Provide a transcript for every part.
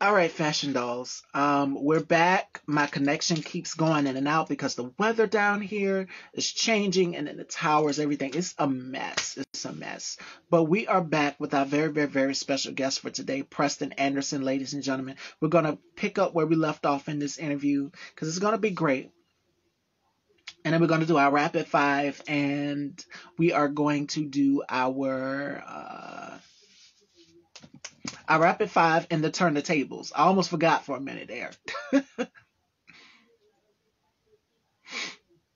All right, fashion dolls. We're back. My connection keeps going in and out because the weather down here is changing, and then the towers, everything. It's a mess. It's a mess. But we are back with our very, very, very special guest for today, Preston Anderson, ladies and gentlemen. We're gonna pick up where we left off in this interview because it's gonna be great. And then we're gonna do our rapid five, and we are going to do our rapid five and the turn the tables. I almost forgot for a minute there.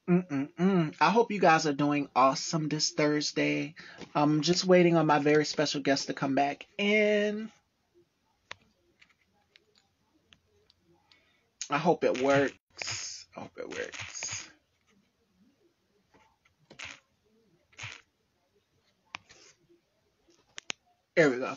Mm-mm-mm. I hope you guys are doing awesome this Thursday. I'm just waiting on my very special guest to come back in. I hope it works. I hope it works. There we go.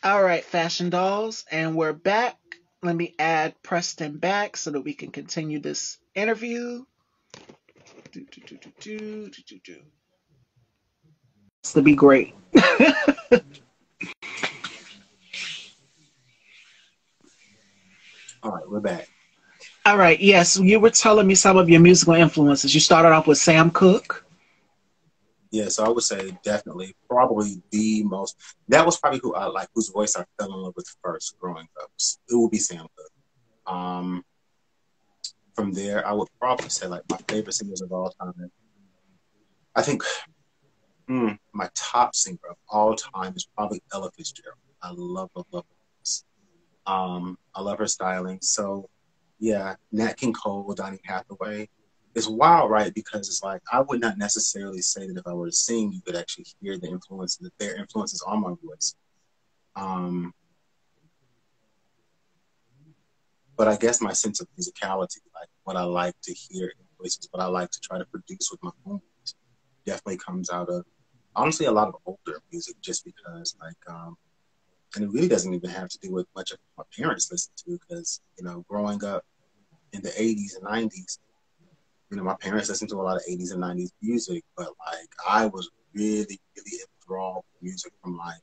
All right, fashion dolls, and we're back. Let me add Preston back so that we can continue this interview. Do, do, do, do, do, do, do, do. It's to be great. All right, we're back. All right, yes, you were telling me some of your musical influences. You started off with Sam Cooke. Yeah, so I would say definitely, probably the most. That was probably who I like, whose voice I fell in love with first growing up. It would be Sam Cooke. From there, I would probably say like my favorite singers of all time. I think my top singer of all time is probably Ella Fitzgerald. I love her voice. I love her styling. So yeah, Nat King Cole, Donny Hathaway. It's wild, right? Because it's like I would not necessarily say that if I were to sing, you could actually hear the influence that their influences on my voice. Um, but I guess my sense of musicality, like what I like to hear in voices, what I like to try to produce with my own voice, definitely comes out of honestly a lot of older music, just because and it really doesn't even have to do with much of what my parents listen to, because growing up in the 80s and 90s. My parents listened to a lot of 80s and 90s music, but like I was really enthralled with music from like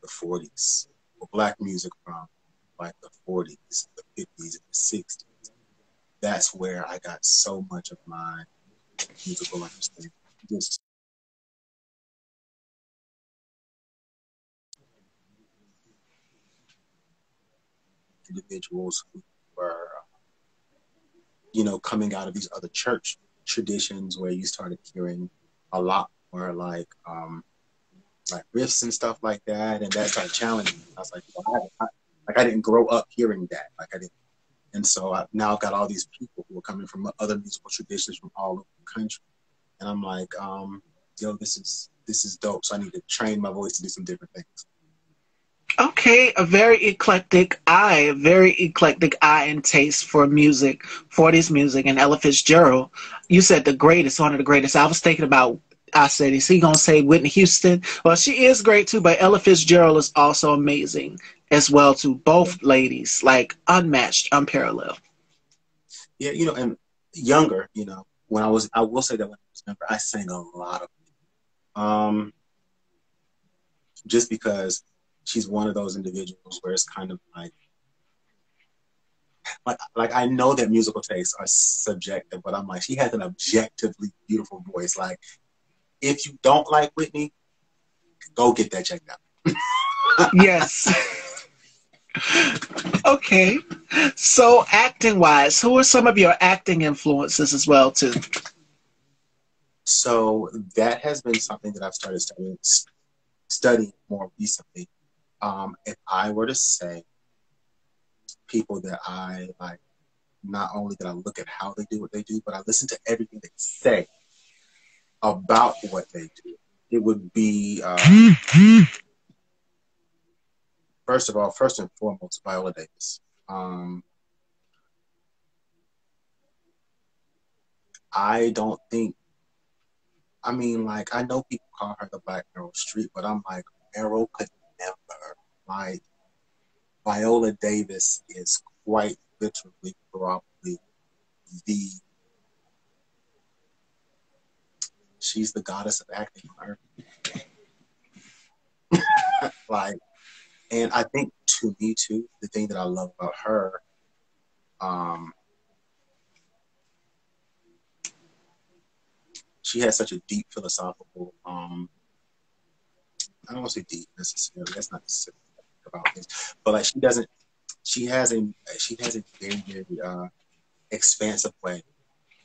the 40s, or black music from like the 40s, the 50s, and the 60s. That's where I got so much of my musical understanding. Just individuals who were, coming out of these other church traditions where you started hearing a lot more like riffs and stuff like that, and that started challenging me. I was like, well, I didn't grow up hearing that, like I didn't, and so now I've got all these people who are coming from other musical traditions from all over the country, and I'm like, yo, this is dope. So I need to train my voice to do some different things. Okay, a very eclectic eye and taste for music, 40s music, and Ella Fitzgerald. You said the greatest, one of the greatest. I was thinking about, I said, is he going to say Whitney Houston? Well, she is great too, but Ella Fitzgerald is also amazing as well too. Both ladies, like unmatched, unparalleled. Yeah, and younger, I will say that when I was younger, I sang a lot of um, just because she's one of those individuals where it's kind of like I know that musical tastes are subjective, but I'm like, she has an objectively beautiful voice. Like, if you don't like Whitney, go get that checked out. Yes. Okay. So acting wise, who are some of your acting influences as well too? So that has been something that I've started studying more recently. If I were to say people that I like, not only that I look at how they do what they do, but I listen to everything they say about what they do. It would be first of all, first and foremost, Viola Davis. Um, I don't think. I mean, like I know people call her the Black Meryl Streep, but I'm like Meryl could never. Like Viola Davis is quite literally probably the she's the goddess of acting on earth. Like, and I think to me too, the thing that I love about her, she has such a deep philosophical, I don't want to say deep necessarily. That's not necessarily about this, but like she has a very, very expansive way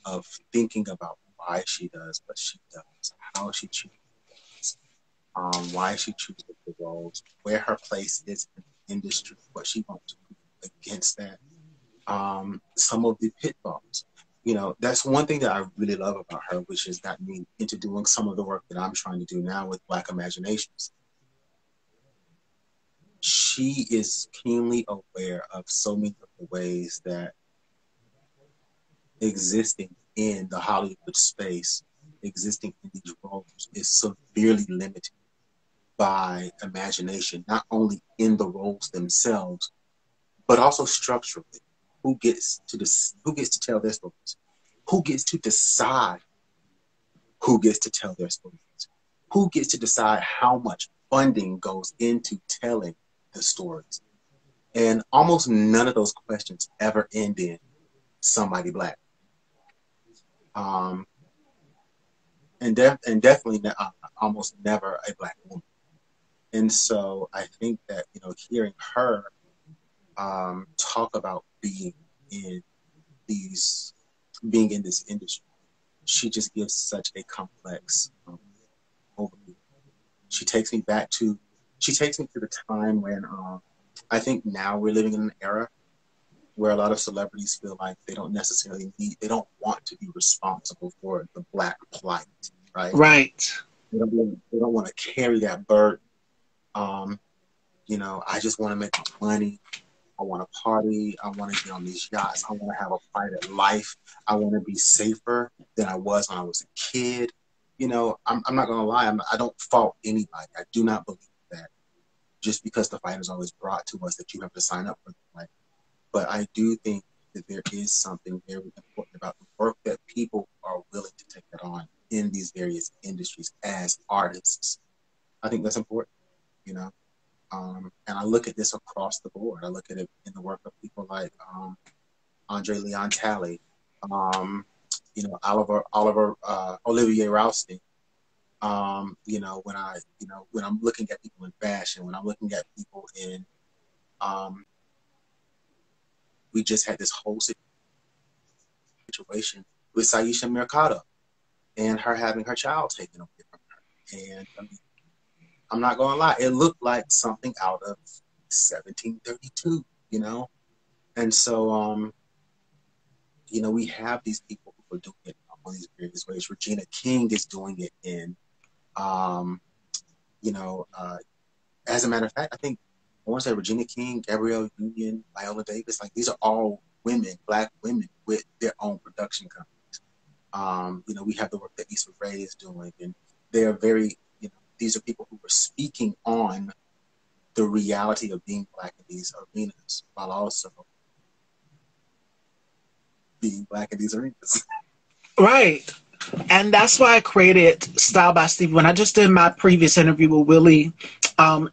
of thinking about why she does what she does, how she chooses, why she chooses the roles, where her place is in the industry, what she wants to do against that, some of the pitfalls. You know, that's one thing that I really love about her, which has gotten me into doing some of the work that I'm trying to do now with Black Imaginations. She is keenly aware of so many of the ways that existing in the Hollywood space, existing in these roles, is severely limited by imagination, not only in the roles themselves, but also structurally. Who gets to tell their stories? Who gets to decide who gets to tell their stories? Who gets to decide how much funding goes into telling the stories? And almost none of those questions ever end in somebody Black. And definitely almost never a Black woman. And so I think that, you know, hearing her talk about being in this industry, she just gives such a complex overview. She takes me to the time when I think now we're living in an era where a lot of celebrities feel like they don't want to be responsible for the Black plight, right? Right. They don't want to carry that burden. You know, I just want to make my money. I want to party. I want to get on these yachts. I want to have a private life. I want to be safer than I was when I was a kid. You know, I'm not going to lie. I don't fault anybody. I do not believe that just because the fight is always brought to us that you have to sign up for the fight. But I do think that there is something very important about the work that people are willing to take that on in these various industries as artists. I think that's important, you know. And I look at this across the board. I look at it in the work of people like Andre Leon Talley, you know, Olivier Rousting. You know, when I'm looking at people in fashion, when I'm looking at people in, we just had this whole situation with Saisha Mercado and her having her child taken away from her. And I mean, I'm not going to lie, it looked like something out of 1732, you know? And so, you know, we have these people who are doing it on these various ways. Regina King is doing it in, you know, as a matter of fact, I want to say Regina King, Gabrielle Union, Viola Davis, like these are all women, Black women with their own production companies. You know, we have the work that Issa Rae is doing, and they are very, you know, these are people who are speaking on the reality of being Black in these arenas while also being Black in these arenas. Right. And that's why I created Style by Stevie. When I just did my previous interview with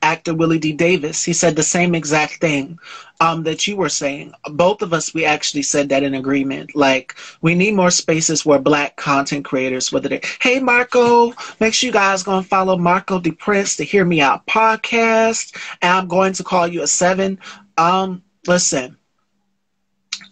actor Willie D. Davis, he said the same exact thing that you were saying. Both of us, we actually said that in agreement. Like, we need more spaces where Black content creators, whether they, hey, Marco, make sure you guys going to follow Marco DePrince, the Hear Me Out podcast. And I'm going to call you a 7. Listen.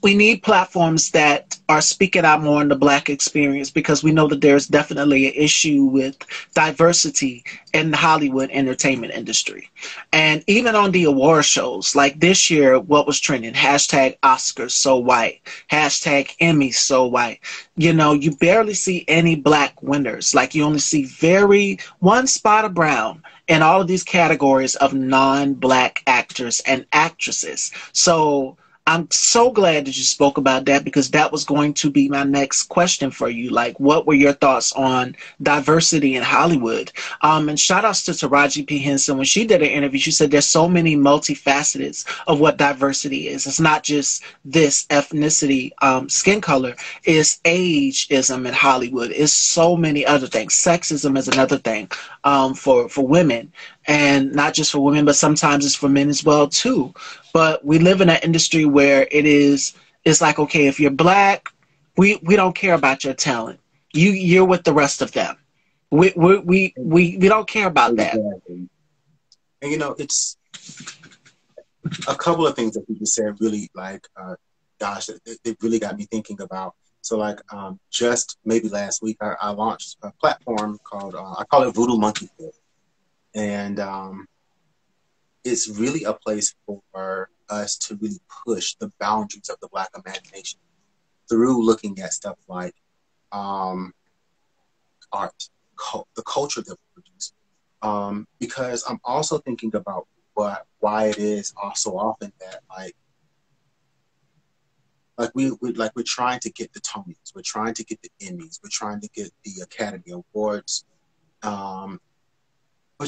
We need platforms that are speaking out more on the Black experience, because we know that there's definitely an issue with diversity in the Hollywood entertainment industry. And even on the award shows, like this year, what was trending? Hashtag Oscars so white. Hashtag Emmys so white. You know, you barely see any Black winners. Like, you only see one spot of brown in all of these categories of non-Black actors and actresses. So I'm so glad that you spoke about that, because that was going to be my next question for you. Like, what were your thoughts on diversity in Hollywood? And shout outs to Taraji P. Henson. When she did an interview, she said there's so many multifacets of what diversity is. It's not just this ethnicity, skin color. It's ageism in Hollywood. It's so many other things. Sexism is another thing, for women, and not just for women, but sometimes it's for men as well too. But we live in an industry where it's like, okay, if you're black, we don't care about your talent. You're with the rest of them. We don't care about that. Exactly. And you know, it's a couple of things that people said really, like, gosh, they really got me thinking about. So like, just maybe last week, I launched a platform called, I call it Voodoo Monkey Fit. And it's really a place for us to really push the boundaries of the Black imagination through looking at stuff like art, the culture that we produce. Because I'm also thinking about why it is also often that we're trying to get the Tonys, we're trying to get the Emmys, we're trying to get the Academy Awards. But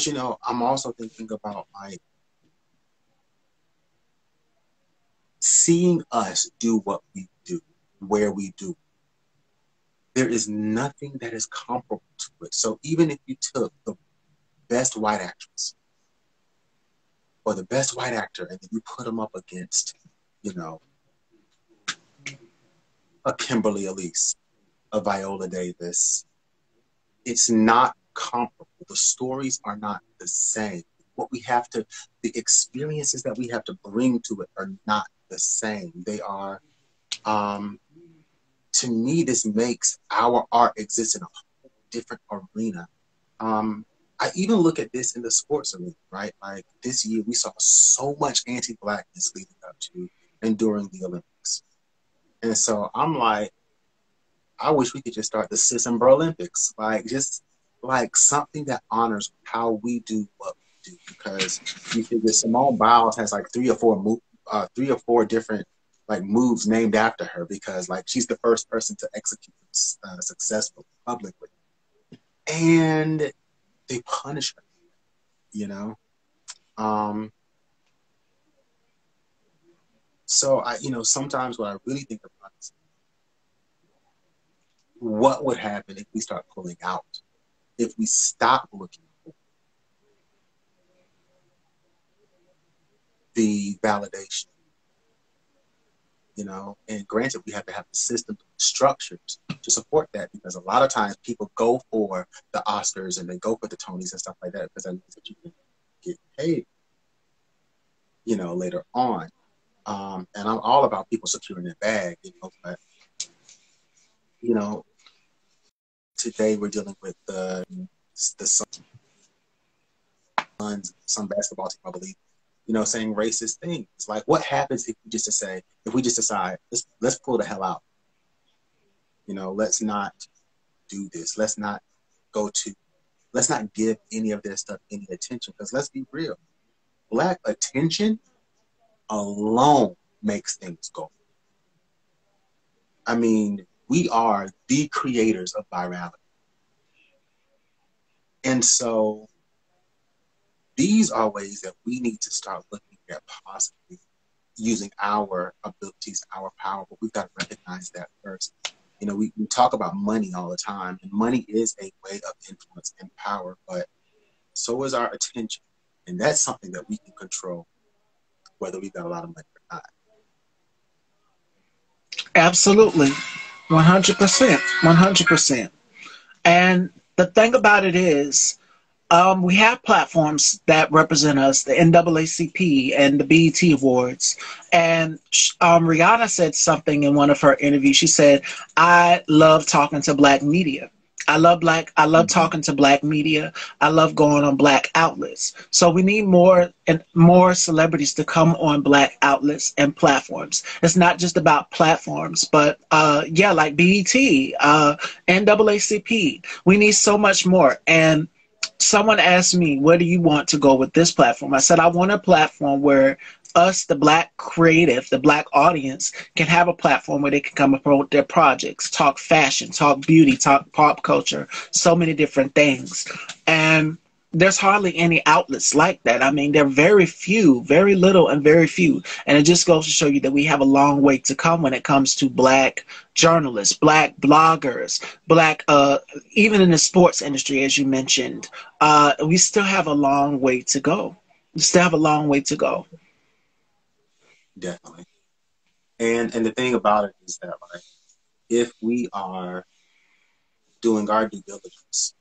you know, I'm also thinking about like seeing us do what we do, where we do. There is nothing that is comparable to it. So even if you took the best white actress or the best white actor and then you put them up against, you know, a Kimberly Elise, a Viola Davis, it's not comparable. The stories are not the same. What we have to, the experiences that we have to bring to it are not the same. They are, to me, this makes our art exist in a whole different arena. I even look at this in the sports arena, right? Like this year, we saw so much anti-Blackness leading up to and during the Olympics. And so I'm like, I wish we could just start the Sis and Bro Olympics, like just like something that honors how we do what we do. Because you figure Simone Biles has like three or four different like moves named after her, because like she's the first person to execute successfully publicly, and they punish her, you know. So you know, sometimes what I really think about is what would happen if we start pulling out, if we stop looking for the validation, you know. And granted, we have to have the systems and structures to support that, because a lot of times people go for the Oscars and they go for the Tonys and stuff like that because that means that you can get paid, you know, later on. And I'm all about people securing their bag, you know, but you know, today we're dealing with the Suns, some basketball team, I believe, you know, saying racist things. Like, what happens if we just decide, let's pull the hell out? You know, let's not do this. Let's not give any of their stuff any attention. Because let's be real, Black attention alone makes things go. I mean, we are the creators of virality. And so these are ways that we need to start looking at possibly using our abilities, our power, but we've got to recognize that first. You know, we talk about money all the time, and money is a way of influence and power, but so is our attention. And that's something that we can control, whether we've got a lot of money or not. Absolutely. 100%. 100%. And the thing about it is, we have platforms that represent us, the NAACP and the BET Awards. And Rihanna said something in one of her interviews. She said, I love talking to Black media. I love talking to Black media. I love going on Black outlets. So we need more and more celebrities to come on Black outlets and platforms. It's not just about platforms, but yeah, like BET, NAACP. We need so much more. And someone asked me, where do you want to go with this platform? I said, I want a platform where us, the Black creative, the Black audience, can have a platform where they can come and promote their projects, talk fashion, talk beauty, talk pop culture, so many different things. And there's hardly any outlets like that. I mean, there are very few, very little and very few. And it just goes to show you that we have a long way to come when it comes to Black journalists, Black bloggers, Black, even in the sports industry, as you mentioned, we still have a long way to go. We still have a long way to go. Definitely. And the thing about it is that, like, if we are doing our due diligence,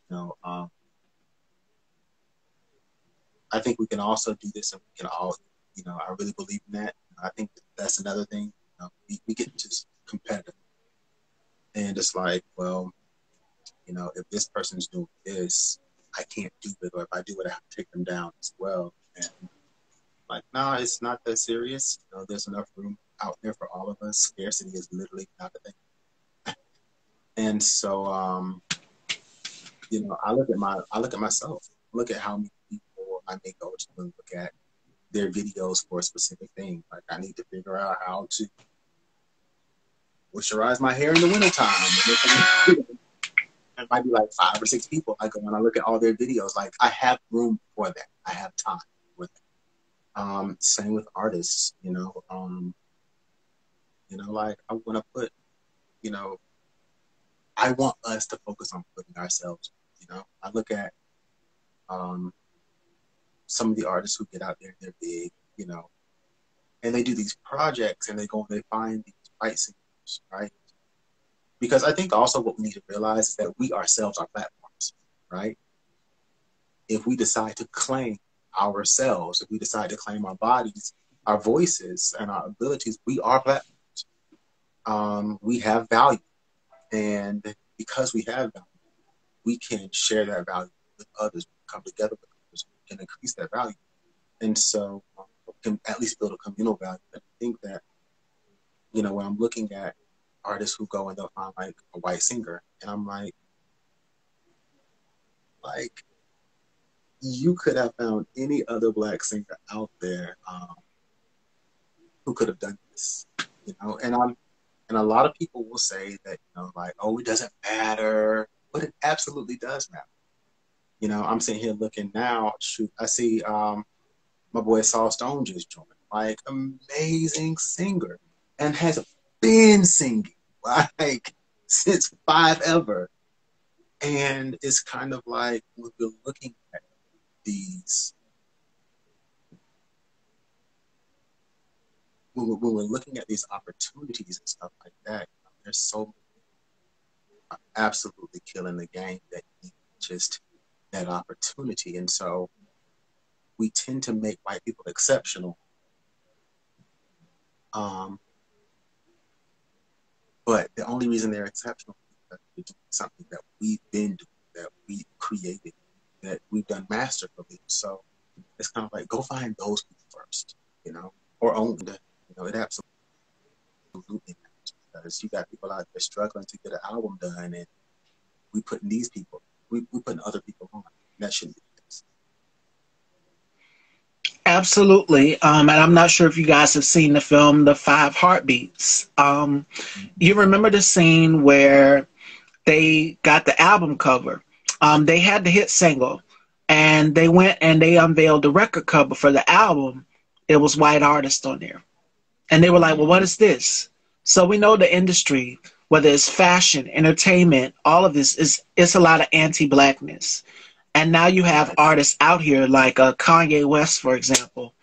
I think we can also do this, and we can all, I really believe in that. I think that's another thing. We get just competitive, and it's like, well, if this person's doing this, I can't do it, or if I do it, I have to take them down as well. And like, no, it's not that serious. There's enough room out there for all of us. Scarcity is literally not a thing. And so, I look at myself. Look at how many people I may go to and look at their videos for a specific thing. Like, I need to figure out how to moisturize my hair in the wintertime. It might be like 5 or 6 people. I go and I look at all their videos. Like, I have room for that. I have time for that. Same with artists, like, I want to put, I want us to focus on putting ourselves, I look at some of the artists who get out there and they're big, and they do these projects and they go and they find these white singers, right? Because I think also what we need to realize is that we ourselves are platforms, right? If we decide to claim ourselves, if we decide to claim our bodies, our voices, and our abilities, we are platforms. We have value. And because we have value, we can share that value with others, come together with others, we can increase that value. And so we can at least build a communal value. I think that, when I'm looking at artists who go and they'll find like a white singer, and I'm like, you could have found any other Black singer out there who could have done this, and a lot of people will say that, like, oh, it doesn't matter, but it absolutely does matter. I'm sitting here looking now, shoot, I see my boy Saul Stone just joined, like, amazing singer, and has been singing, like, since 5 ever. And it's kind of like, when we're looking at these, when we're looking at these opportunities and stuff like that, there's so many people absolutely killing the game that need just that opportunity. And so we tend to make white people exceptional. But the only reason they're exceptional is because they're doing something that we've been doing, that we created, that we've done masterfully. So it's kind of like, go find those people first, or own them. It absolutely matters, because you got people out there struggling to get an album done, and we putting these people, we putting other people on. That shouldn't be the case. Absolutely. And I'm not sure if you guys have seen the film, The 5 Heartbeats. You remember the scene where they got the album cover. They had the hit single, and they went and they unveiled the record cover for the album. It was white artists on there. And they were like, well, what is this? So we know the industry, whether it's fashion, entertainment, all of this, it's a lot of anti-Blackness. And now you have artists out here like Kanye West, for example,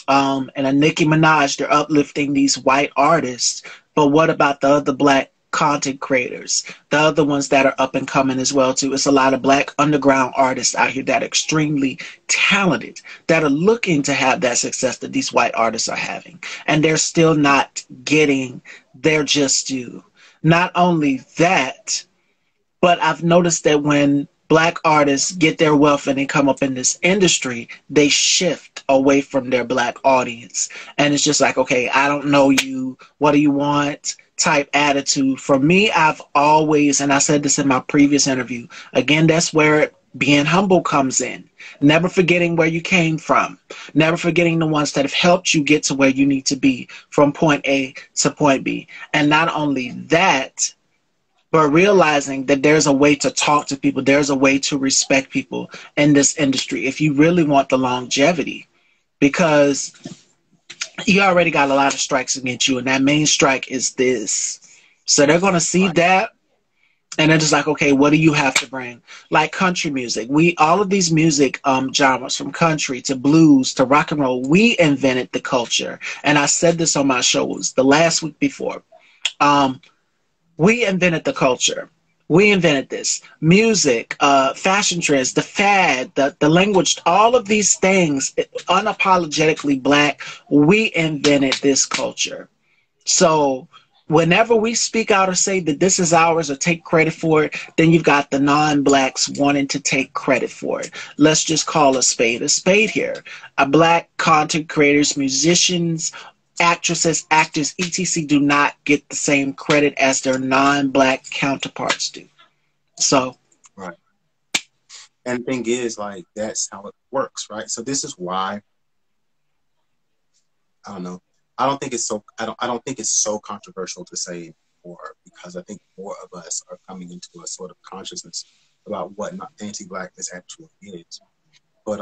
and a Nicki Minaj. They're uplifting these white artists. But what about the other Black content creators, the other ones that are up and coming as well too? It's a lot of Black underground artists out here that are extremely talented, that are looking to have that success that these white artists are having, and they're still not getting their just due. Not only that, but I've noticed that when Black artists get their wealth and they come up in this industry, they shift away from their Black audience. And it's just like, okay, I don't know you, what do you want type attitude. For me, I've always, and I said this in my previous interview, again, that's where being humble comes in. never forgetting where you came from, never forgetting the ones that have helped you get to where you need to be from point A to point B. And not only that, but realizing that there's a way to talk to people, there's a way to respect people in this industry if you really want the longevity, because you already got a lot of strikes against you, and that main strike is this. So they're going to see that, and they're just like, okay, what do you have to bring? Like country music, we all of these music genres, from country to blues to rock and roll, we invented the culture. And I said this on my show, it was the last week before. We invented the culture. We invented this music, fashion trends, the fad, the language, all of these things, unapologetically black. We invented this culture. So whenever we speak out or say that this is ours or take credit for it, then you've got the non-blacks wanting to take credit for it. Let's just call a spade here. Black content creators, musicians, actresses, actors, etc. do not get the same credit as their non-black counterparts do. So, right. And the thing is, like, that's how it works, right? So this is why, I don't know. I don't think it's so controversial to say more, because I think more of us are coming into a sort of consciousness about what not anti-blackness actually is. But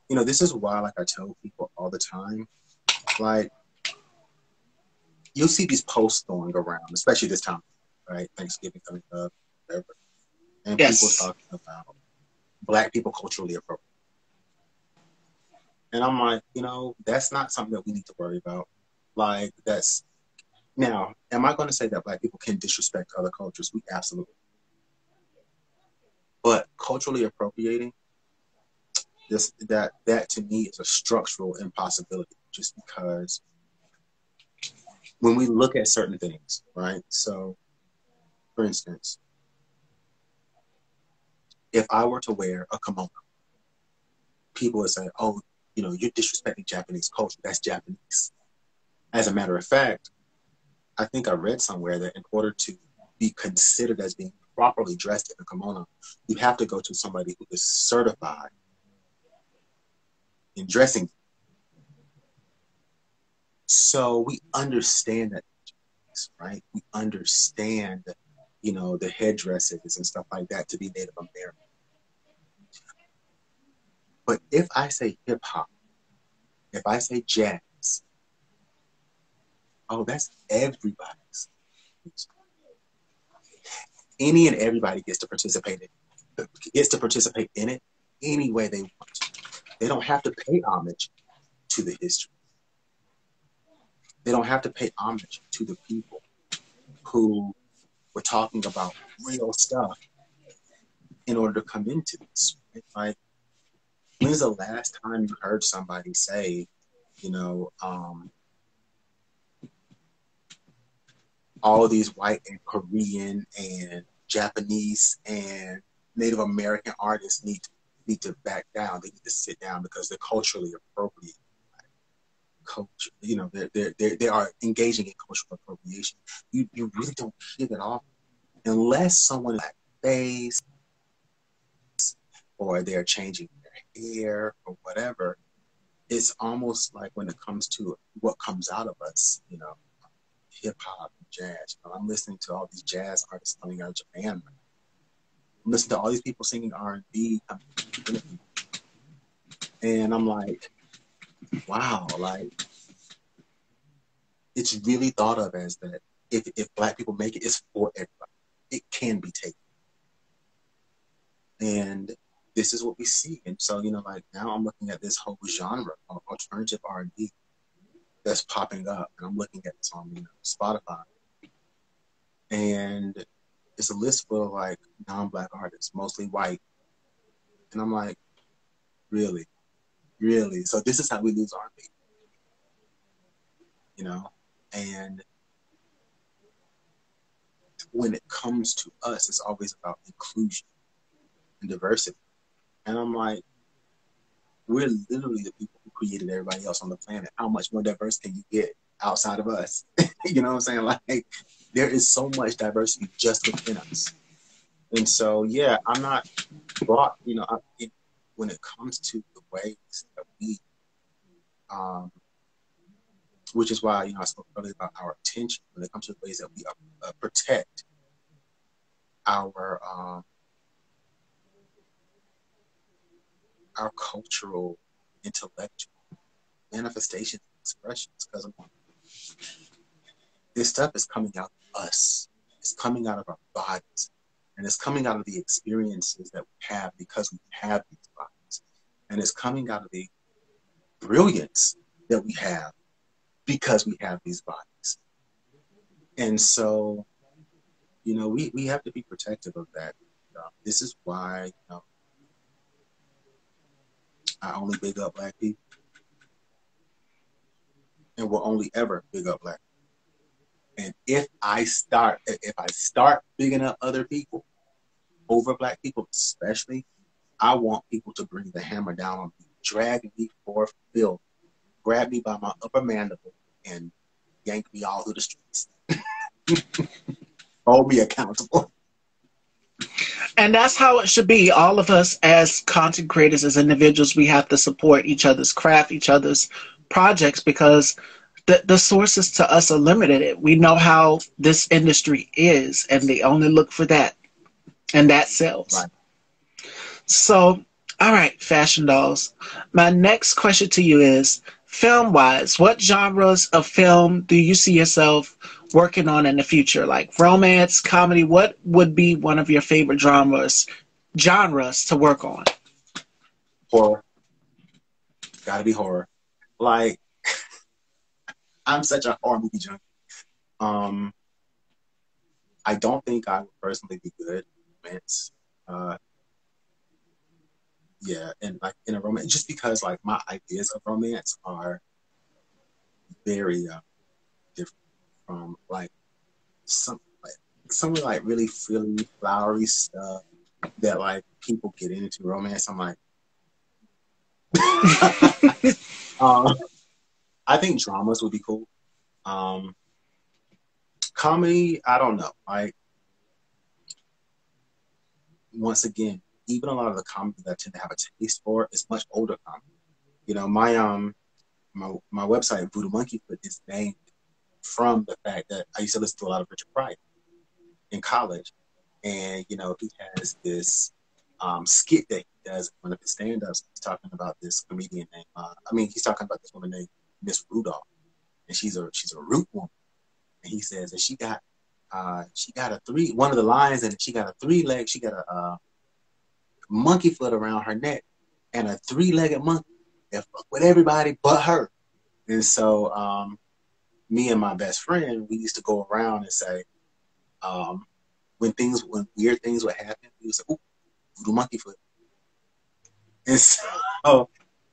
this is why, like, I tell people all the time, like, you'll see these posts going around, especially this time, right? Thanksgiving coming up, whatever. And yes, people talking about black people culturally appropriate. And I'm like, that's not something that we need to worry about. Like, now, am I going to say that black people can disrespect other cultures? We absolutely. But culturally appropriating, that to me is a structural impossibility, just because when we look at certain things, right? So, for instance, if I were to wear a kimono, people would say, oh, you're disrespecting Japanese culture. That's Japanese. As a matter of fact, I think I read somewhere that in order to be considered as being properly dressed in a kimono, you have to go to somebody who is certified in dressing. So we understand that, right? We understand, the headdresses and stuff like that to be Native American. But if I say hip hop, if I say jazz, oh, that's everybody's. Any and everybody gets to participate in it any way they want to. They don't have to pay homage to the history. They don't have to pay homage to the people who were talking about real stuff in order to come into this. Right? Like, when's the last time you heard somebody say, all these white and Korean and Japanese and Native American artists need to back down. They need to sit down because they're culturally appropriate. Culture, they are engaging in cultural appropriation. You really don't hear that often, unless someone is black face or they're changing their hair or whatever. It's almost like when it comes to what comes out of us, hip hop and jazz. I'm listening to all these jazz artists coming out of Japan. I'm listening to all these people singing R&B, and I'm like, wow, like, it's really thought of as that if black people make it, it's for everybody. It can be taken. And this is what we see. And so, like, now I'm looking at this whole genre of alternative R&B that's popping up, and I'm looking at this on Spotify. And it's a list full of, like, non-black artists, mostly white. And I'm like, really? Really? So this is how we lose R&B. And when it comes to us, it's always about inclusion and diversity. And I'm like, we're literally the people who created everybody else on the planet. How much more diverse can you get outside of us? You know what I'm saying? Like, there is so much diversity just within us. And so, yeah, I'm not brought, when it comes to the ways that we, which is why, I spoke earlier about our attention, when it comes to the ways that we protect our cultural, intellectual manifestations and expressions, because this stuff is coming out of us. It's coming out of our bodies. And it's coming out of the experiences that we have because we have these bodies. And it's coming out of the brilliance that we have because we have these bodies. And so, we have to be protective of that. This is why I only big up Black people, and will only ever big up Black people. And if I start bigging up other people over Black people, especially, I want people to bring the hammer down on me, drag me for filth, grab me by my upper mandible, and yank me all through the streets. Hold me accountable. And that's how it should be. All of us as content creators, as individuals, we have to support each other's craft, each other's projects, because the sources to us are limited. We know how this industry is, and they only look for that, and that sells. Right. So, all right, Fashion Dolls. My next question to you is, film-wise, what genres of film do you see yourself working on in the future? Like romance, comedy, what would be one of your favorite genres to work on? Horror. Gotta be horror. Like, I'm such a horror movie junkie. I don't think I would personally be good at romance. And like in a romance, just because like my ideas of romance are very different from like some like really frilly, flowery stuff that like people get into romance. I'm like, I think dramas would be cool. Comedy, I don't know. Like, once again, even a lot of the comedy that I tend to have a taste for is much older comedy. My website Voodoo Monkey Foot is named from the fact that I used to listen to a lot of Richard Pryor in college, and he has this skit that he does in one of his stand-ups. He's talking about this comedian named he's talking about this woman named Miss Rudolph, and she's a root woman, and he says that she got one of the lines, and she got a 3-leg, she got a monkey foot around her neck, and a 3-legged monkey that fuck with everybody but her. And so me and my best friend, we used to go around and say, when weird things would happen, we would say, "Ooh, voodoo monkey foot." And so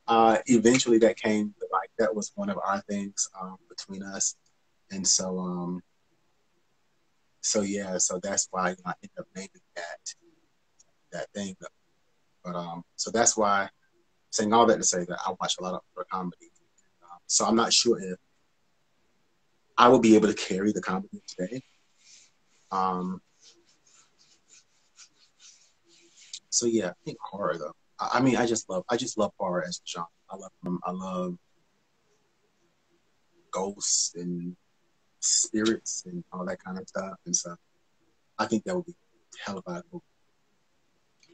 eventually that came, like, that was one of our things between us. And so so that's why I ended up naming that thing. But so that's why, saying all that to say that I watch a lot of other comedy. So I'm not sure if I will be able to carry the comedy today. So yeah, I think horror though. I just love horror as a genre. I love ghosts and spirits and all that kind of stuff. And so I think that would be hell of a cool.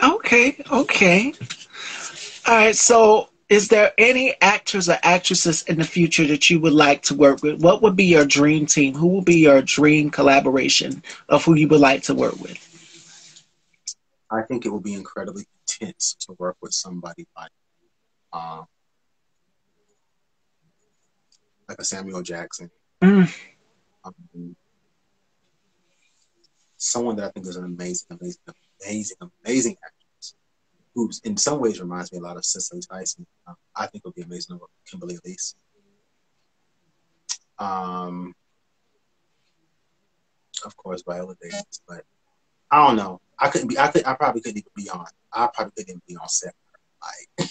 Okay. All right, so is there any actors or actresses in the future that you would like to work with? What would be your dream team? Who will be your dream collaboration of who you would like to work with? I think it would be incredibly intense to work with somebody like a Samuel Jackson. Someone that I think is an amazing actress, who in some ways reminds me a lot of Cicely Tyson. I think it would be amazing to work with Kimberly Elise. Of course, Viola Davis, but I don't know. I probably couldn't even be on. I probably couldn't even be on set. Like,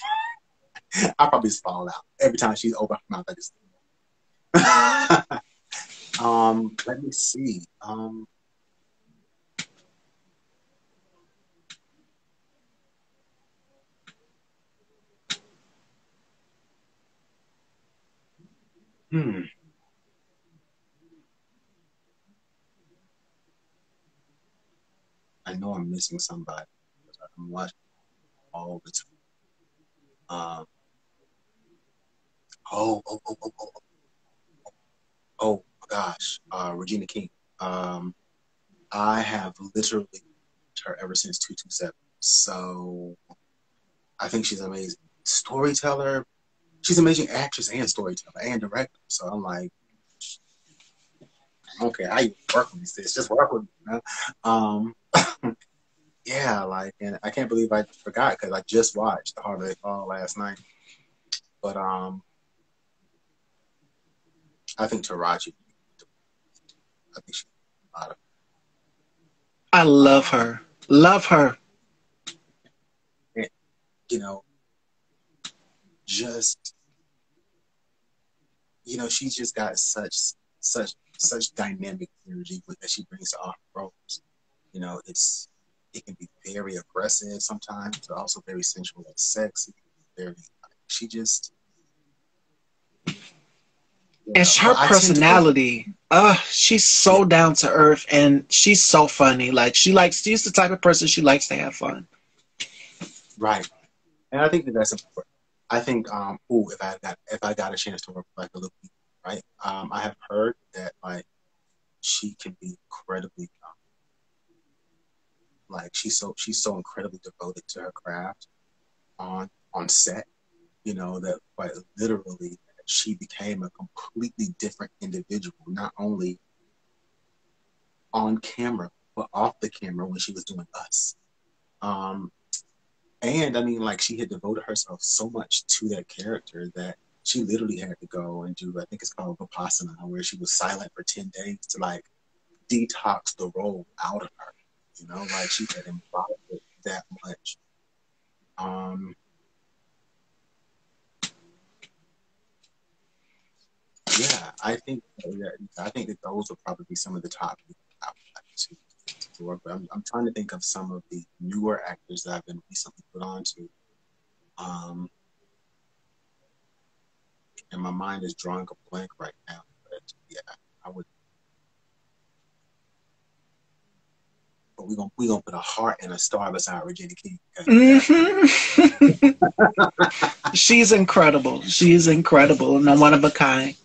I probably just fall out every time she's open her mouth. I just. Let me see. Hmm. I know I'm missing somebody. I'm watching all the time. Oh my gosh. Regina King. Um, I have literally watched her ever since 227. So I think she's amazing storyteller. She's an amazing actress and storyteller and director. So I'm like, I don't care how you work with me, sis. Just work with me. You know? Yeah, like, and I can't believe I forgot because I just watched The Harder They Fall last night. But I think Taraji. I think she's a lot of I love um, her. Love her. and, you know, just she's just got such dynamic energy that she brings to all her roles. It can be very aggressive sometimes, but also very sensual and sexy. Very, she just, And yeah. her But I tend to go personality, she's yeah, so down to earth and she's so funny. Like she's the type of person she likes to have fun. right, and I think that that's important. I think, ooh, if I got a chance to work with like a little people, right? I have heard that like she can be incredibly, like she's so incredibly devoted to her craft on set, that quite literally she became a completely different individual, not only on camera, but off the camera when she was doing Us. Um, and I mean, like, she had devoted herself so much to that character that she literally had to go and do, I think it's called Vipassana, where she was silent for 10 days to like detox the role out of her. Like she had embodied it that much. Um, yeah, I think that those would probably be some of the top people I would like to work with. I'm trying to think of some of the newer actors that I've been recently put on to. Um, and my mind is drawing a blank right now. But yeah, I would. But we gonna put a heart and a star beside Regina King. Okay, we got Hmm. She's incredible. She's incredible and a one of a kind.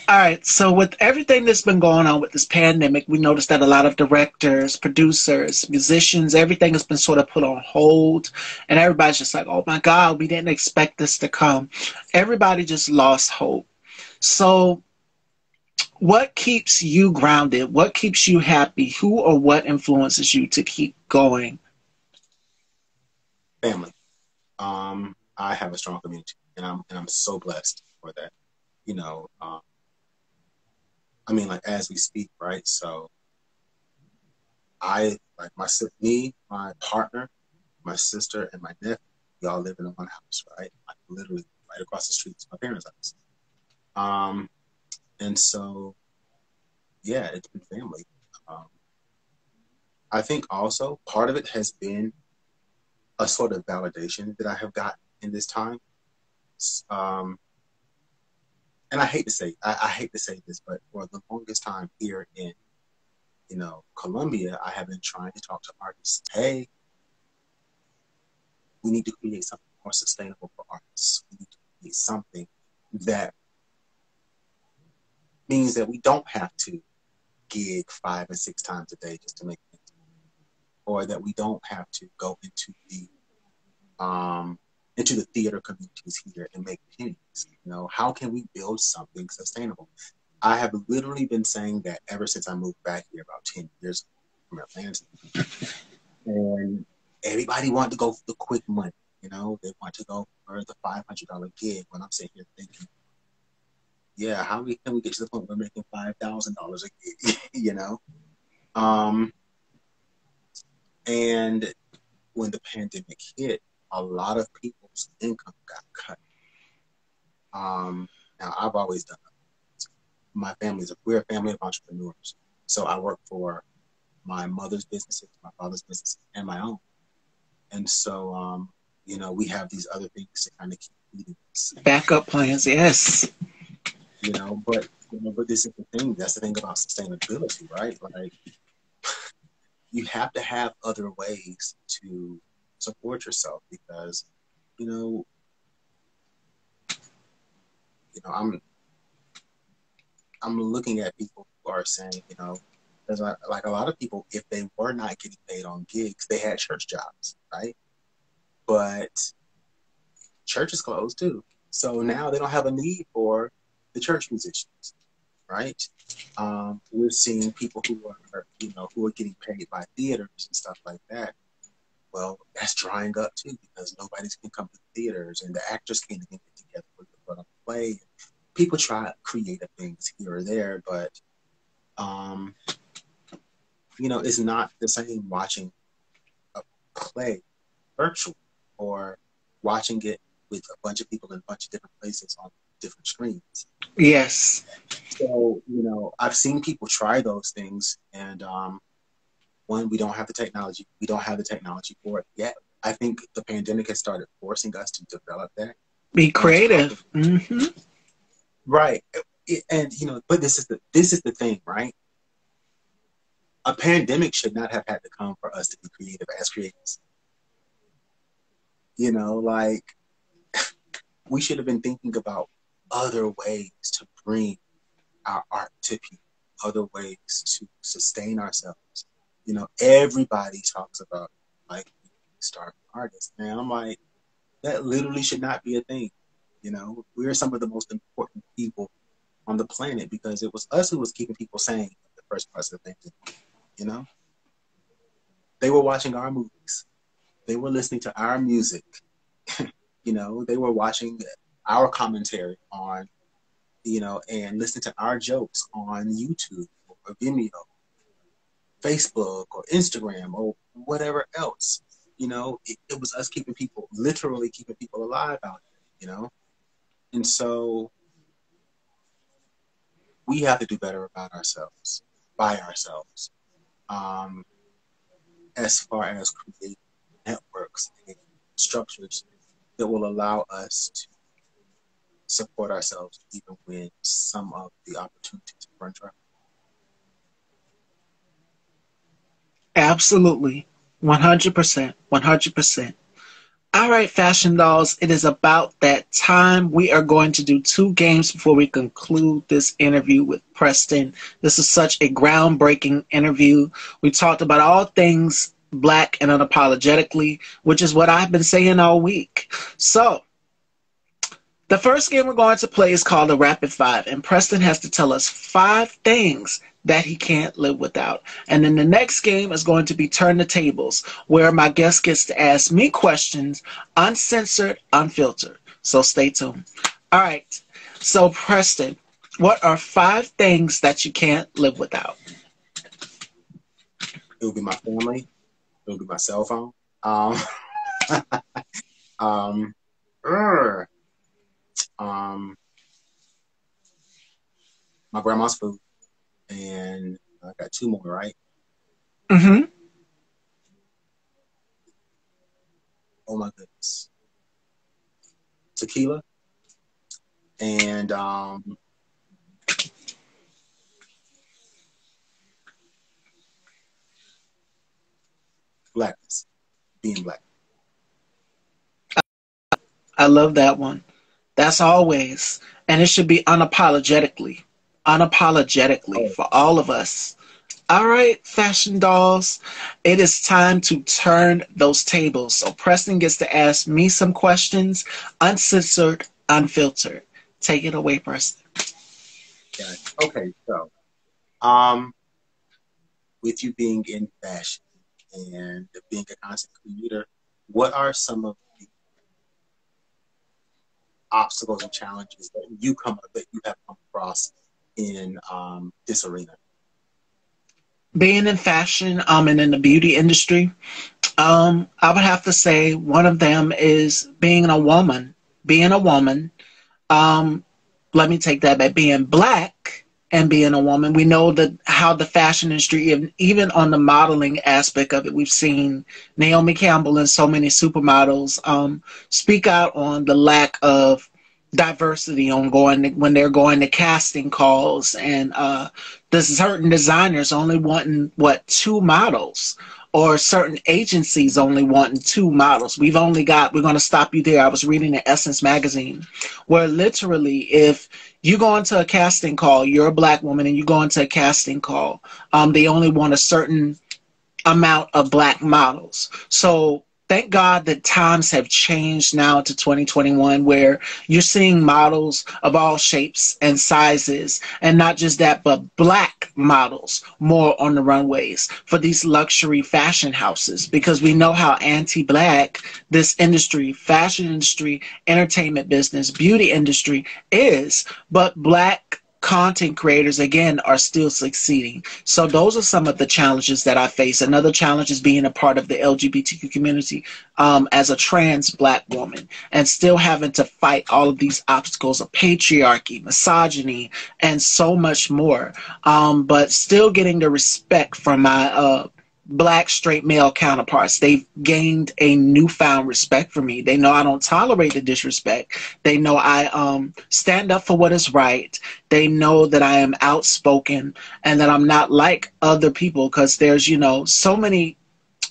All right. So with everything that's been going on with this pandemic, we noticed that a lot of directors, producers, musicians, everything has been sort of put on hold. And everybody's just like, oh my God, we didn't expect this to come. Everybody just lost hope. So what keeps you grounded? What keeps you happy? Who or what influences you to keep going? family. I have a strong community, and I'm so blessed for that. You know, um, I mean, like as we speak, right? So I like me, my partner, my sister, and my nephew. We all live in one house, right? Like literally right across the street is my parents' house. Um, and so yeah, it's been family. Um, I think also part of it has been a sort of validation that I have gotten in this time. Um, and I hate to say this, but for the longest time here in Colombia, I have been trying to talk to artists. Hey, we need to create something more sustainable for artists. We need to create something that means that we don't have to gig 5 and 6 times a day just to make it, or that we don't have to go um, into the theater communities here and make pennies. How can we build something sustainable? I have literally been saying that ever since I moved back here about 10 years ago from Atlanta. And everybody wanted to go for the quick money. They want to go for the $500 gig when I'm sitting here thinking, yeah, can we get to the point where we're making $5,000 a gig? Um, and when the pandemic hit, a lot of people's income got cut. Now I've always done that. We're a family of entrepreneurs. So I work for my mother's businesses, my father's business, and my own. And so, we have these other things to kind of keep feeding us. Backup plans, yes. you know. But but this is the thing. That's the thing about sustainability, right? Like you have to have other ways to support yourself because you know I'm looking at people who are saying, there's like a lot of people, if they were not getting paid on gigs, they had church jobs, right? But church is closed too. So now they don't have a need for the church musicians, right? We're seeing people who are getting paid by theaters and stuff like that. Well, that's drying up too because nobody's can come to the theaters and the actors can't even get together to put on a play. People try creative things here or there, but it's not the same watching a play virtually or watching it with a bunch of people in a bunch of different places on different screens. Yes. So, I've seen people try those things, and one, we don't have the technology. We don't have the technology for it yet. I think the pandemic has started forcing us to develop that. Be creative. Right. And but this is the thing, right? A pandemic should not have had to come for us to be creative as creators. Like we should have been thinking about other ways to bring our art to people, other ways to sustain ourselves. Everybody talks about like starving artists. And I'm like, that literally should not be a thing. We're some of the most important people on the planet because it was us who was keeping people sane in the first parts of the pandemic. They were watching our movies. They were listening to our music. They were watching our commentary on, and listening to our jokes on YouTube or Vimeo, Facebook or Instagram or whatever else. It was us literally keeping people alive out there, And so we have to do better about ourselves, by ourselves, as far as creating networks and structures that will allow us to support ourselves even when some of the opportunities run dry. Absolutely. 100%. 100%. All right, Fashion Dolls, it is about that time. We are going to do 2 games before we conclude this interview with Preston. This is such a groundbreaking interview. We talked about all things Black and unapologetically, which is what I've been saying all week. So, the first game we're going to play is called the Rapid 5, and Preston has to tell us 5 things that he can't live without. And then the next game is going to be Turn the Tables, where my guest gets to ask me questions, uncensored, unfiltered. So stay tuned. All right. So, Preston, what are 5 things that you can't live without? It would be my family. It would be my cell phone. My grandma's food. And I got 2 more, right? Mm-hmm. Oh my goodness. Tequila and blackness, being Black. I love that one. That's always, and it should be unapologetically for all of us. All right, Fashion Dolls, it is time to turn those tables. So Preston gets to ask me some questions, uncensored, unfiltered. Take it away, Preston. Yeah. Okay, so with you being in fashion and being a content creator, what are some of the obstacles and challenges that you have come across in this arena? Being in fashion, and in the beauty industry, I would have to say one of them is being a woman. Being a woman, let me take that back. Being Black and being a woman, we know that how the fashion industry, even on the modeling aspect of it, we've seen Naomi Campbell and so many supermodels speak out on the lack of diversity on when they're going to casting calls, and the certain designers only wanting what, two models, or certain agencies only wanting two models. We're going to stop you there. I was reading in Essence magazine where literally if you go into a casting call, you're a black woman and you go into a casting call, they only want a certain amount of black models. So thank God that times have changed now to 2021, where you're seeing models of all shapes and sizes, and not just that, but black models more on the runways for these luxury fashion houses, because we know how anti-black this industry, fashion industry, entertainment business, beauty industry is, but black content creators again are still succeeding. So those are some of the challenges that I face. Another challenge is being a part of the LGBTQ community as a trans black woman, and still having to fight all of these obstacles of patriarchy, misogyny, and so much more, but still getting the respect from my black straight male counterparts. They've gained a newfound respect for me. They know I don't tolerate the disrespect. They know I stand up for what is right. They know that I am outspoken and that I'm not like other people, because there's, so many.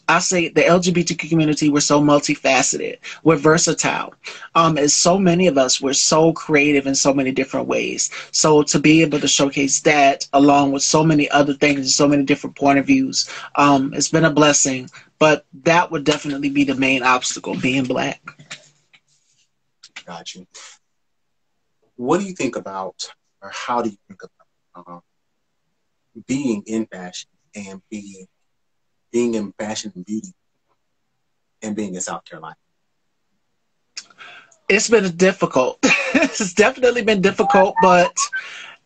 I say the LGBTQ community, we're so multifaceted. We're versatile. As so many of us, we're so creative in so many different ways. So to be able to showcase that along with so many other things and so many different point of views, it's been a blessing. But that would definitely be the main obstacle, being black. Got you. What do you think about, or how do you think about being in fashion and being in fashion and beauty and being in South Carolina? It's been difficult. It's definitely been difficult, but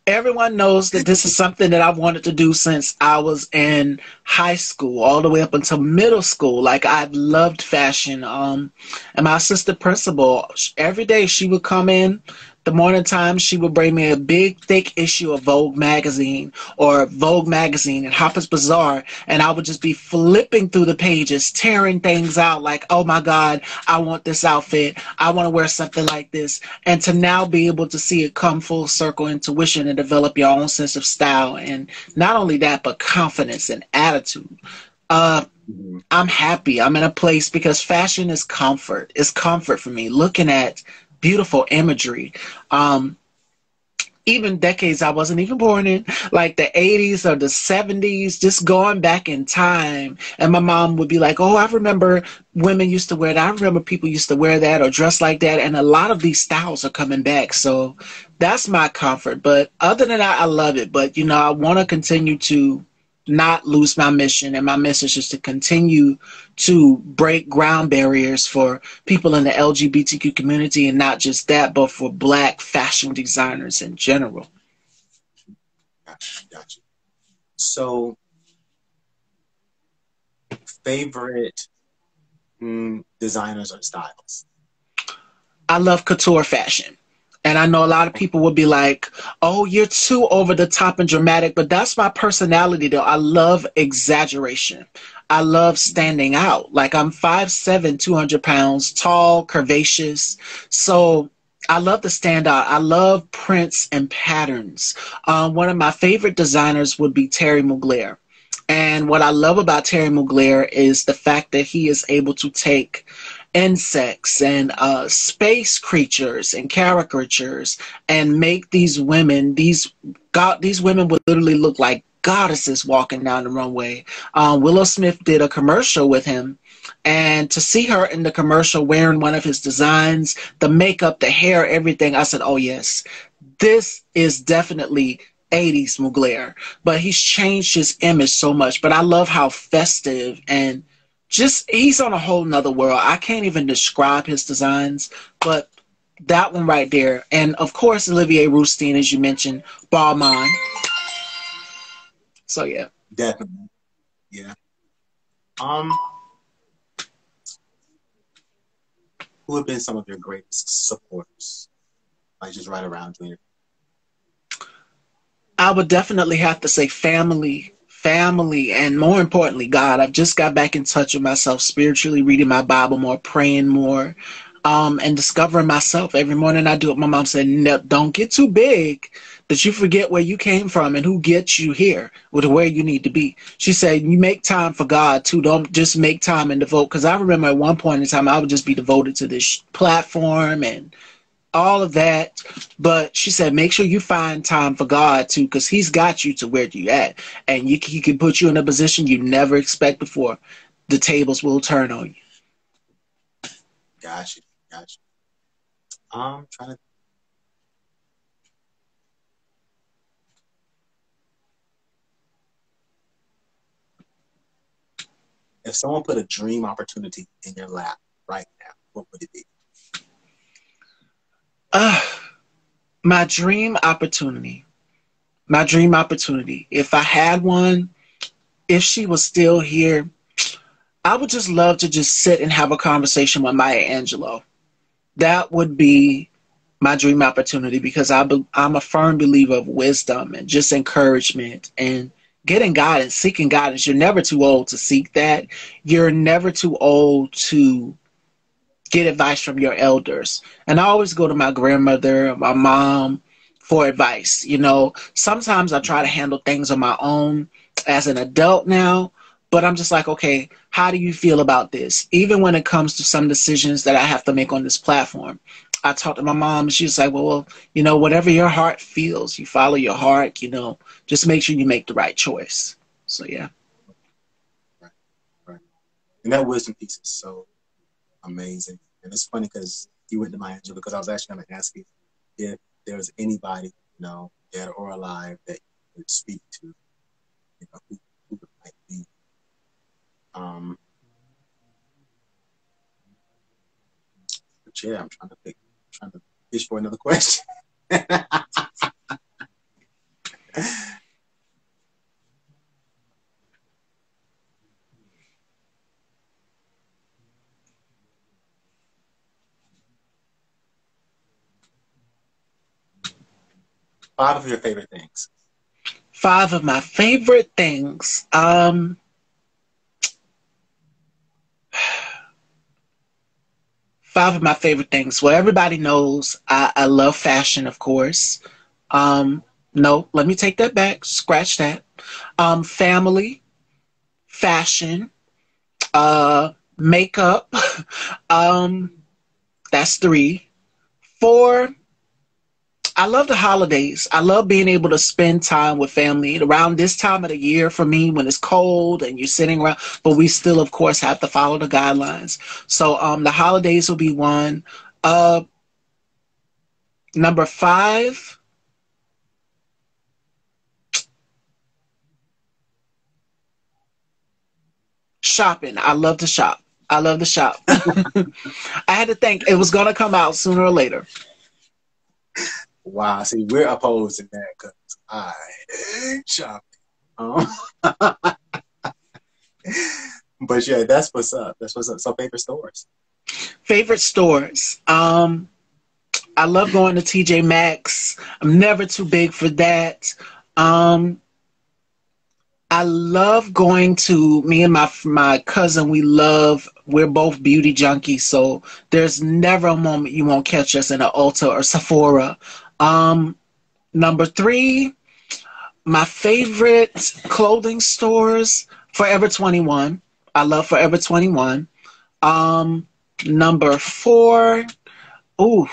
everyone knows that this is something that I've wanted to do since I was in high school, all the way up until middle school. Like, I've loved fashion. And my assistant principal, every day she would come in, the morning time, she would bring me a big, thick issue of Vogue magazine and Harper's Bazaar, and I would just be flipping through the pages, tearing things out like, oh my God, I want this outfit. I want to wear something like this. And to now be able to see it come full circle, intuition, and develop your own sense of style. And not only that, but confidence and attitude. I'm happy. I'm in a place because fashion is comfort. It's comfort for me. Looking at beautiful imagery. Even decades I wasn't even born in, like the 80s or the 70s, just going back in time. And my mom would be like, oh, I remember women used to wear that. I remember people used to wear that or dress like that. And a lot of these styles are coming back. So that's my comfort. But other than that, I love it. But, I want to continue to not lose my mission, and my message is to continue to break ground barriers for people in the LGBTQ community, and not just that, but for black fashion designers in general. Gotcha. So, favorite designers or styles? I love couture fashion. And I know a lot of people will be like, oh, you're too over the top and dramatic, but that's my personality though. I love exaggeration. I love standing out. Like, I'm 5'7", 200 pounds, tall, curvaceous. So I love to stand out. I love prints and patterns. One of my favorite designers would be Terry Mugler. And what I love about Terry Mugler is the fact that he is able to take insects and space creatures and caricatures and make these women, these women would literally look like goddesses walking down the runway. Willow Smith did a commercial with him, and to see her in the commercial wearing one of his designs, the makeup, the hair, everything, I said, oh yes, this is definitely 80s Mugler. But he's changed his image so much. But I love how festive and just, he's on a whole nother world. I can't even describe his designs, but that one right there. And of course, Olivier Rousteing, as you mentioned, Balmain. So yeah. Definitely. Yeah. Who have been some of your greatest supporters? Like, just right around you. I would definitely have to say family, and more importantly, God. I've just got back in touch with myself spiritually, reading my Bible more, praying more, and discovering myself. Every morning I do it. My mom said, no, don't get too big that you forget where you came from and who gets you here or to where you need to be. She said, you make time for God too. Don't just make time and devote. Because I remember at one point in time, I would just be devoted to this platform and all of that. But she said, make sure you find time for God too, because he's got you to where you at. And he can put you in a position you never expect before. The tables will turn on you. Gotcha. I'm trying to. If someone put a dream opportunity in your lap right now, what would it be? My dream opportunity. If I had one, if she was still here, I would just love to just sit and have a conversation with Maya Angelou. That would be my dream opportunity, because I'm a firm believer of wisdom and just encouragement and getting guidance, seeking guidance. You're never too old to seek that. You're never too old to get advice from your elders. And I always go to my grandmother, my mom for advice. You know, sometimes I try to handle things on my own as an adult now, but I'm just like, okay, how do you feel about this? Even when it comes to some decisions that I have to make on this platform, I talked to my mom and she was like, well, you know, whatever your heart feels, you follow your heart, you know, just make sure you make the right choice. So, yeah. Right. And that wisdom piece is so amazing. And it's funny because you went to my Angela, because I was actually going to ask you if there was anybody, you know, dead or alive, that you would speak to, you know, who it might be. But yeah, I'm trying to fish for another question. 5 of your favorite things. 5 of my favorite things. 5 of my favorite things. Well, everybody knows I love fashion, of course. No, let me take that back. Scratch that. Family, fashion, makeup. um, that's 3. 4, I love the holidays. I love being able to spend time with family around this time of the year for me, when it's cold and you're sitting around, but we still, of course, have to follow the guidelines. So the holidays will be 1. Number 5, shopping. I love to shop. I love to shop. I had to think it was going to come out sooner or later. Wow, see, we're opposed to that because I hate shopping. But yeah, that's what's up. That's what's up. So favorite stores. Favorite stores. I love going to TJ Maxx. I'm never too big for that. I love going to, me and my cousin, we're both beauty junkies, so there's never a moment you won't catch us in an Ulta or Sephora. Number 3, my favorite clothing stores, Forever 21. I love Forever 21. Number 4, ooh,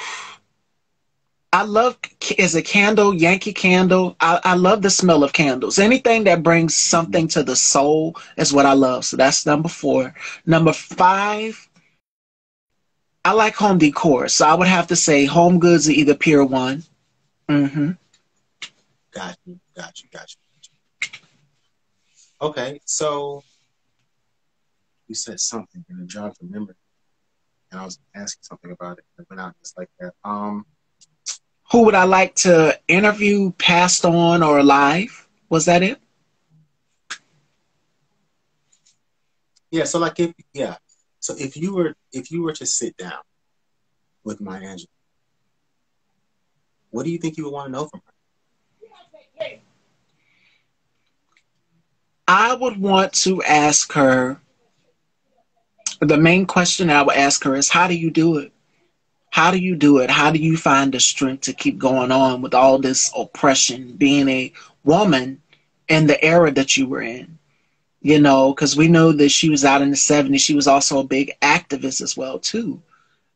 I love, is a candle, Yankee Candle. I love the smell of candles. Anything that brings something to the soul is what I love. So that's number 4. Number 5, I like home decor. So I would have to say Home Goods are either Pier 1. Mm-hmm. Got you. Okay, so you said something and I'm trying to remember, and I was asking something about it, and it went out just like that. Who would I like to interview, passed on, or alive? Was that it? Yeah. So So if you were to sit down with Maya Angelou, what do you think you would want to know from her? I would want to ask her, the main question I would ask her is, how do you do it? How do you do it? How do you find the strength to keep going on with all this oppression, being a woman in the era that you were in? You know, because we know that she was out in the 70s. She was also a big activist as well, too.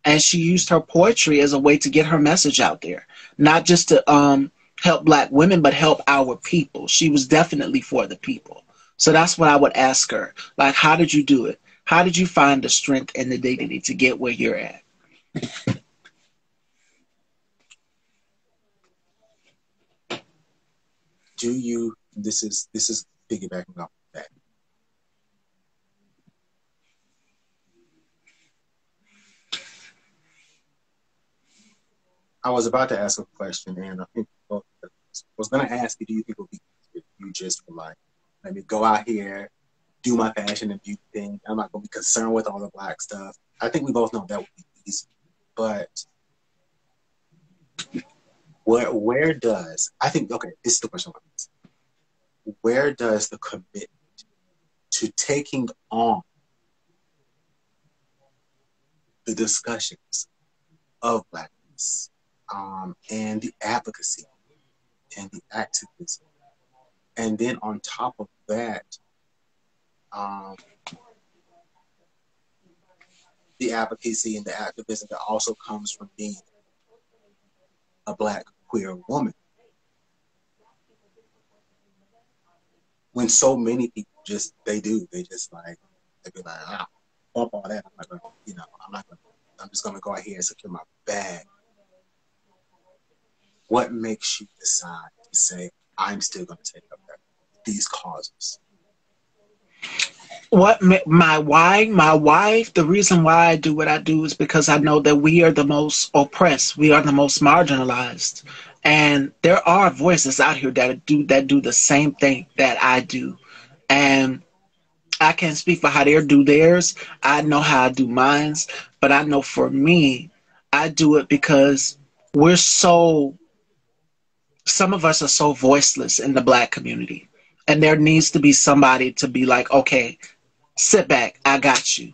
And she used her poetry as a way to get her message out there, not just to help Black women, but help our people. She was definitely for the people. So that's what I would ask her. Like, how did you do it? How did you find the strength and the dignity to get where you're at? This is piggybacking off of that. I was about to ask a question, and I think I was going to ask you, do you think it would be easier if you just were like, let me go out here, do my fashion and beauty thing. I'm not going to be concerned with all the Black stuff. I think we both know that would be easy. But where does, I think, okay, this is the question I want to ask. Where does the commitment to taking on the discussions of Blackness and the advocacy and the activism, and then on top of that, the advocacy and the activism that also comes from being a Black queer woman, when so many people they just like, they be like, bump all that. I'm not gonna, I'm just gonna go out here and secure my bag. What makes you decide to say, I'm still gonna take up these causes? The reason why I do what I do is because I know that we are the most oppressed, we are the most marginalized, and there are voices out here that do the same thing that I do, and I can't speak for how they do theirs. I know how I do mine's, but I know for me, I do it because we're so, some of us are so voiceless in the Black community, and there needs to be somebody to be like, okay, sit back, I got you.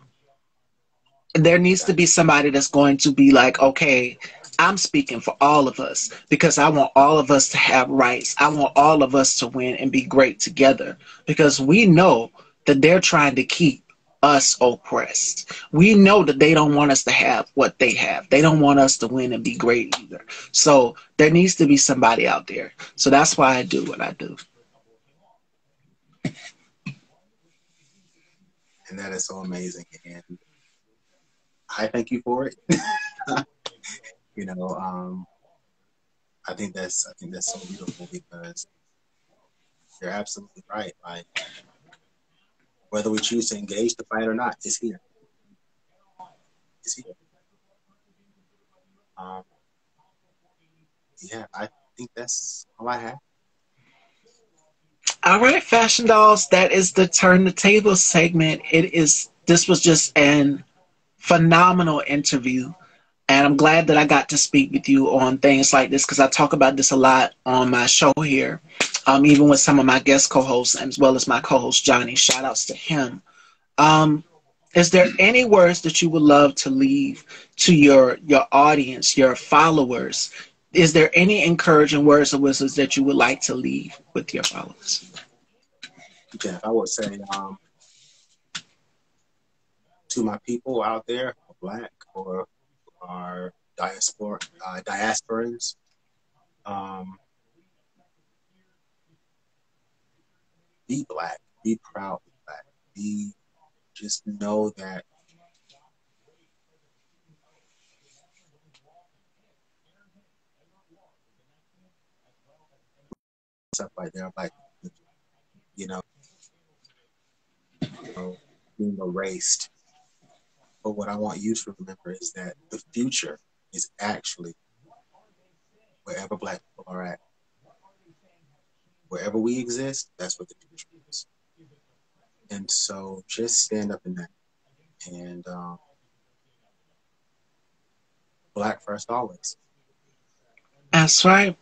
There needs to be somebody that's going to be like, okay, I'm speaking for all of us because I want all of us to have rights. I want all of us to win and be great together because we know that they're trying to keep us oppressed. We know that they don't want us to have what they have. They don't want us to win and be great either. So there needs to be somebody out there. So that's why I do what I do. And that is so amazing. And I thank you for it. I think that's so beautiful because you're absolutely right. Like, whether we choose to engage the fight or not, it's here. It's here. Yeah, I think that's all I have. All right, fashion dolls, that is the turn the table segment. This was just an phenomenal interview. And I'm glad that I got to speak with you on things like this because I talk about this a lot on my show here, even with some of my guest co-hosts as well as my co-host Johnny. Shout outs to him. Is there any words that you would love to leave to your audience, your followers? Is there any encouraging words or wisdom that you would like to leave with your followers? Jeff, I would say to my people out there, Black or our diasporans, be Black, be proud Black, just know that stuff like they're Black, being erased. But what I want you to remember is that the future is actually wherever Black people are at. Wherever we exist, that's what the future is. And so just stand up in that. And Black first always. That's right.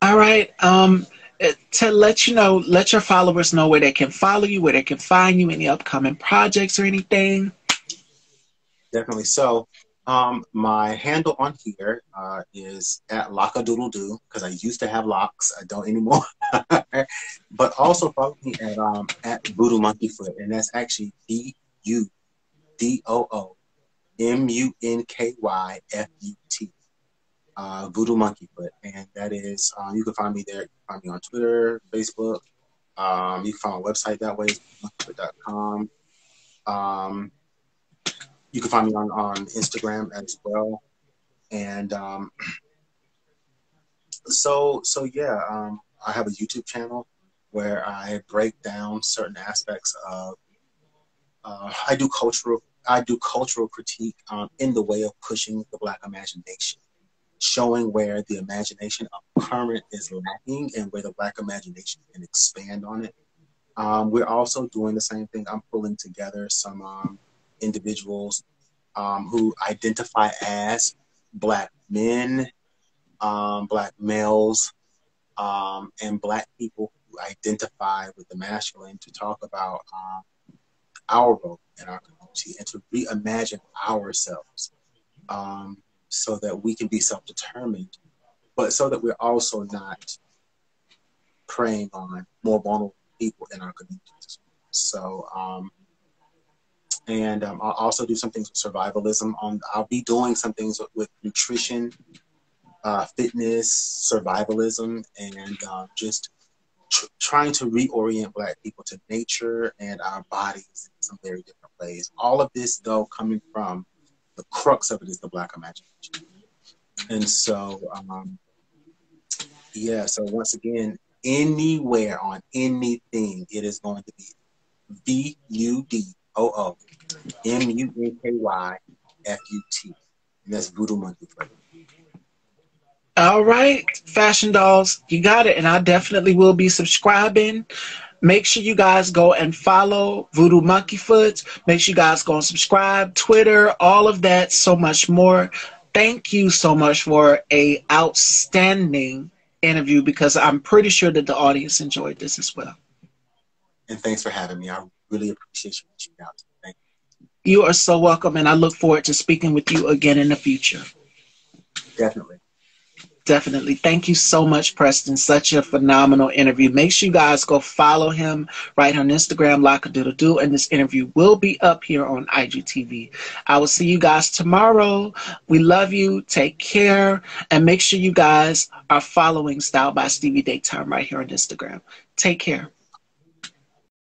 All right. To let you know, let your followers know where they can follow you, where they can find you, any upcoming projects or anything. Definitely so. My handle on here is at lockadoodledoo because I used to have locks. I don't anymore. But also follow me at Voodoo Monkey Foot, and that's actually VUDOOMUNKYFUT. Voodoo Monkey Foot, and that is you can find me there. You can find me on Twitter, Facebook. You can find my website that way, monkeyfoot.com. You can find me on Instagram as well. And so yeah, I have a YouTube channel where I break down certain aspects of I do cultural critique in the way of pushing the Black imagination, showing where the imagination of current is lacking and where the Black imagination can expand on it. We're also doing the same thing. I'm pulling together some individuals who identify as Black men, Black males, and Black people who identify with the masculine to talk about our role in our community and to reimagine ourselves so that we can be self-determined, but so that we're also not preying on more vulnerable people in our communities. So, I'll also do some things with survivalism. I'll be doing some things with nutrition, fitness, survivalism, and just trying to reorient Black people to nature and our bodies in some very different ways. All of this, though, coming from the crux of it is the Black imagination. And so, yeah, so once again, anywhere on anything, it is going to be VUDOOMUNKYFUT. And that's Voodoo Monkey Foot. All right, Fashion Dolls, you got it. And I definitely will be subscribing. Make sure you guys go and follow Voodoo Monkey Foot. Make sure you guys go and subscribe, Twitter, all of that, so much more. Thank you so much for a outstanding interview, because I'm pretty sure that the audience enjoyed this as well. And thanks for having me. I really appreciate you reaching out to me. Thank you. You are so welcome, and I look forward to speaking with you again in the future. Definitely. Definitely. Thank you so much, Preston. Such a phenomenal interview. Make sure you guys go follow him right on Instagram, lockadoodledoo, and this interview will be up here on IGTV. I will see you guys tomorrow. We love you. Take care. And make sure you guys are following Style by Stevie Daytime right here on Instagram. Take care.